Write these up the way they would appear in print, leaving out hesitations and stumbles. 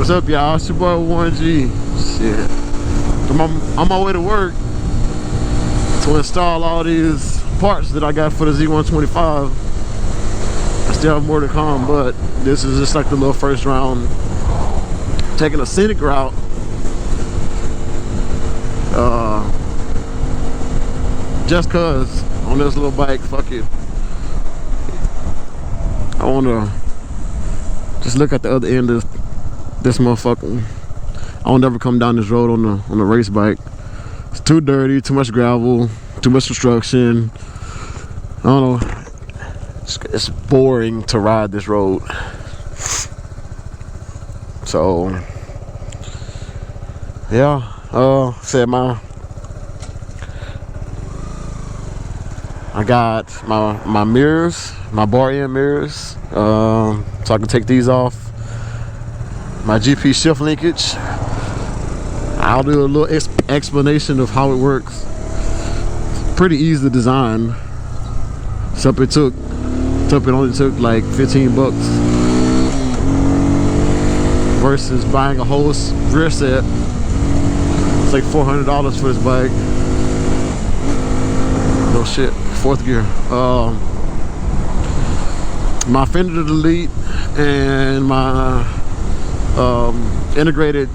What's up, y'all? It's your boy 1G. Shit. I'm on my way to work to install all these parts that I got for the z-125. I still have more to come, but this is just like the little first round. Taking a scenic route. Just cause on this little bike, fuck it. I wanna just look at the other end of this motherfucker. I won't ever come down this road on the race bike. It's too dirty, too much gravel, too much construction. I don't know. It's boring to ride this road. So yeah, said I got my mirrors, my bar end mirrors, so I can take these off. My GP shift linkage. I'll do a little explanation of how it works. It's pretty easy to design. Except it only took like 15 bucks versus buying a whole rear set. It's like $400 for this bike. No shit. 4th gear. My fender delete and my integrated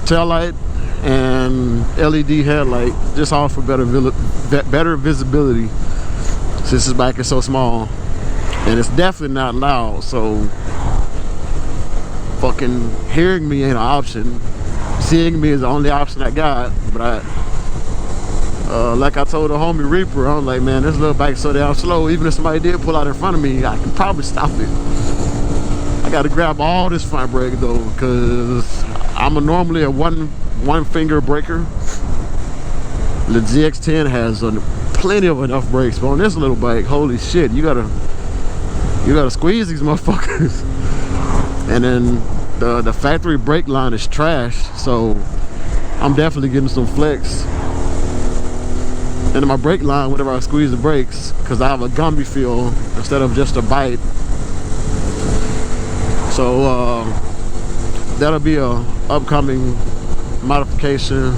tail light and LED headlight, just all for better visibility, since this bike is so small. And it's definitely not loud, so fucking hearing me ain't an option. Seeing me is the only option I got. But like I told the homie Reaper, I'm like, man, this little bike's so damn slow. Even if somebody did pull out in front of me, I can probably stop it. I gotta grab all this front brake though, because I'm normally a one finger braker. The ZX10 has plenty of enough brakes, but on this little bike, holy shit, you gotta squeeze these motherfuckers. And then the factory brake line is trash, so I'm definitely getting some flex. And in my brake line, whenever I squeeze the brakes, because I have a gummy feel instead of just a bite. So that'll be a upcoming modification.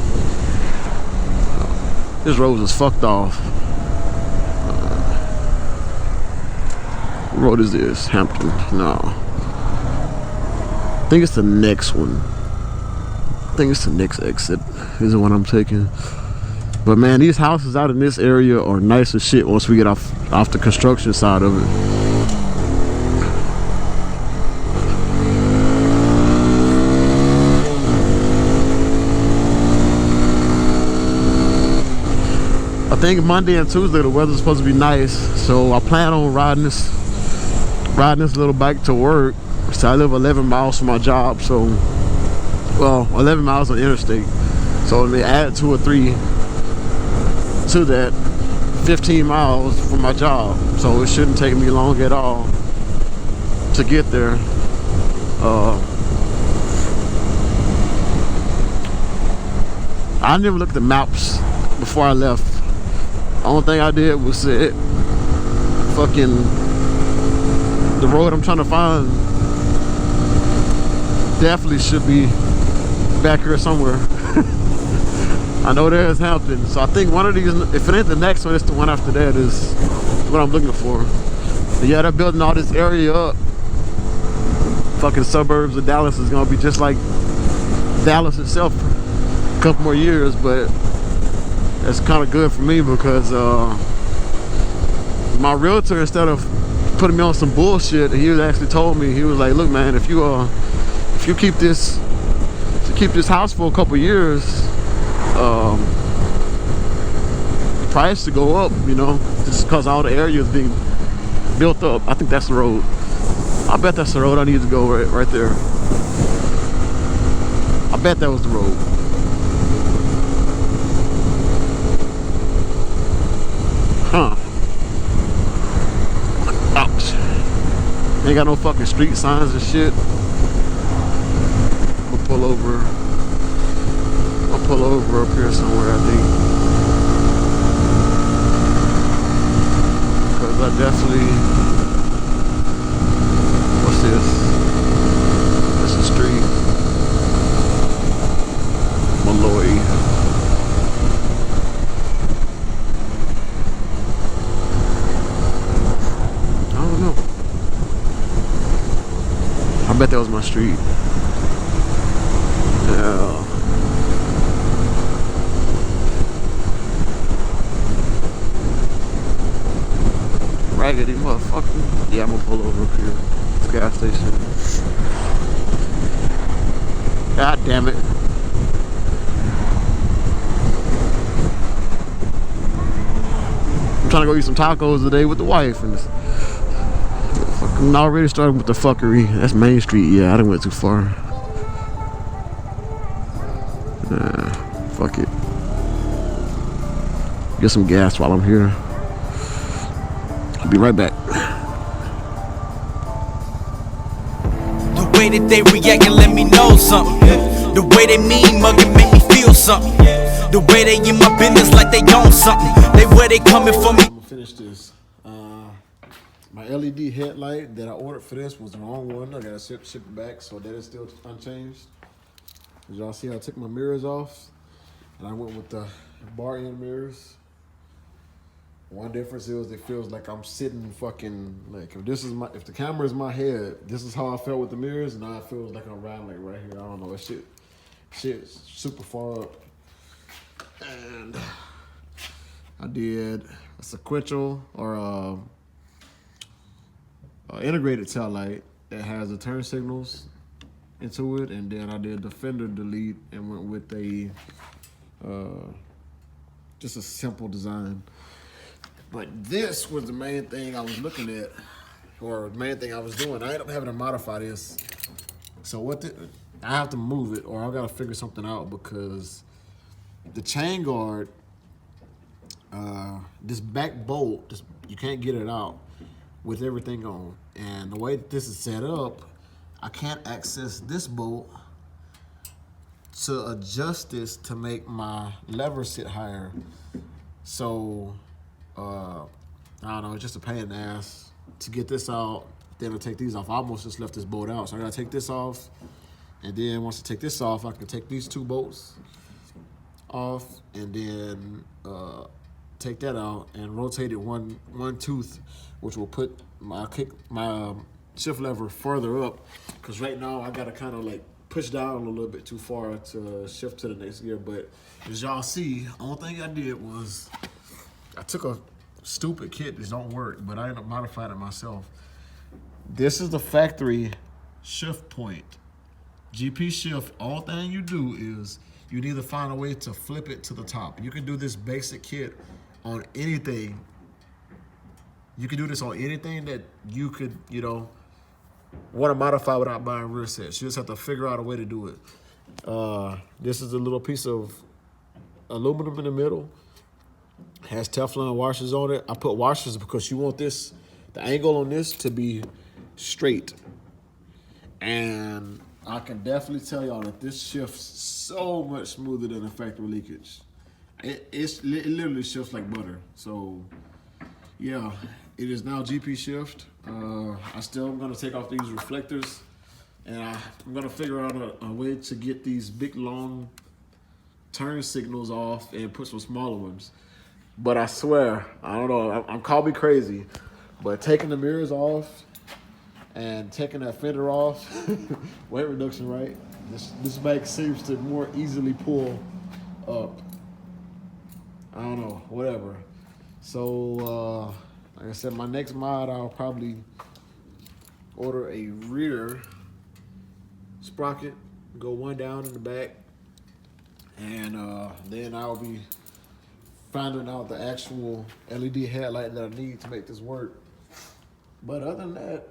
This road is fucked off. What road is this? Hampton? No. I think it's the next one. I think it's the next exit is the one I'm taking. But man, these houses out in this area are nice as shit once we get off the construction side of it. I think Monday and Tuesday the weather's supposed to be nice, so I plan on riding this little bike to work. So I live 11 miles from my job, so, well, 11 miles on the interstate. So let me add 2 or 3 to that, 15 miles from my job. So it shouldn't take me long at all to get there. I never looked at maps before I left. The only thing I did was say, fucking, the road I'm trying to find definitely should be back here somewhere. I know there's Hampton, so I think one of these, if it ain't the next one, it's the one after that is what I'm looking for. But yeah, they're building all this area up. Fucking suburbs of Dallas is gonna be just like Dallas itself for a couple more years, but that's kind of good for me because my realtor, instead of putting me on some bullshit, he actually told me, he was like, look man, if you keep this house for a couple years, the price to go up, you know, just because all the area is being built up. I think that's the road. I bet that's the road I need to go right there. I bet that was the road. Huh. Ouch. Ain't got no fucking street signs and shit. I'm gonna pull over. I'll pull over up here somewhere, I think. Because I definitely... What's this? That's the street. bet that was my street. Yeah. Raggedy motherfucker. Yeah, I'm gonna pull over up here. It's a gas station. God damn it. I'm trying to go eat some tacos today with the wife, and I'm already starting with the fuckery. That's Main Street. Yeah, I done went too far. Fuck it. Get some gas while I'm here. I'll be right back. The way that they react and let me know something. The way they mean mugging make me feel something. The way they in my business like they own something. They where they coming for me. I'm gonna finish this. My LED headlight that I ordered for this was the wrong one. I gotta ship it back, so that is still unchanged. As y'all see, I took my mirrors off and I went with the bar end mirrors. One difference is it feels like I'm sitting fucking, like if the camera is my head, this is how I felt with the mirrors, and now it feels like I'm riding like right here. I don't know, that shit's super far up. And I did a sequential or integrated tail light that has the turn signals into it, and then I did the fender delete and went with a just a simple design. But this was the main thing I was looking at, or the main thing I was doing. I ended up having to modify this. So I have to move it, or I gotta figure something out, because the chain guard, this back bolt, you can't get it out with everything on. And the way that this is set up, I can't access this bolt to adjust this to make my lever sit higher. So, I don't know, it's just a pain in the ass to get this out, then I'll take these off. I almost just left this bolt out, so I gotta take this off. And then once I take this off, I can take these two bolts off, and then take that out and rotate it one tooth, which will put my shift lever further up. Cause right now I gotta kind of like push down a little bit too far to shift to the next gear. But as y'all see, only thing I did was I took a stupid kit that don't work, but I ended up modifying it myself. This is the factory shift point. GP shift, all thing you do is you need to find a way to flip it to the top. You can do this basic kit on anything. You can do this on anything that you could, want to modify without buying rear sets. You just have to figure out a way to do it. This is a little piece of aluminum in the middle. Has Teflon washers on it. I put washers because you want the angle on this to be straight. And I can definitely tell y'all that this shifts so much smoother than a factory leakage. It literally shifts like butter. So yeah, it is now GP shift. I still am gonna take off these reflectors, and I'm gonna figure out a way to get these big long turn signals off and put some smaller ones. But I swear, I don't know, I'm call me crazy, but taking the mirrors off and taking that fender off, weight reduction, right? This bike seems to more easily pull up. I don't know, whatever. So, like I said, my next mod, I'll probably order a rear sprocket, go one down in the back, and then I'll be finding out the actual LED headlight that I need to make this work. But other than that,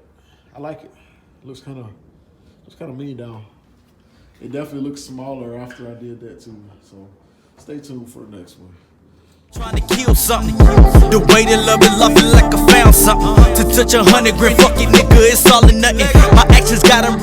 I like it. It looks kind of mean down. It definitely looks smaller after I did that too. So stay tuned for the next one. Trying to kill something. The way they love it, like I found something. To touch 100 grand, fuck it, nigga, it's all or nothing. My actions got 'em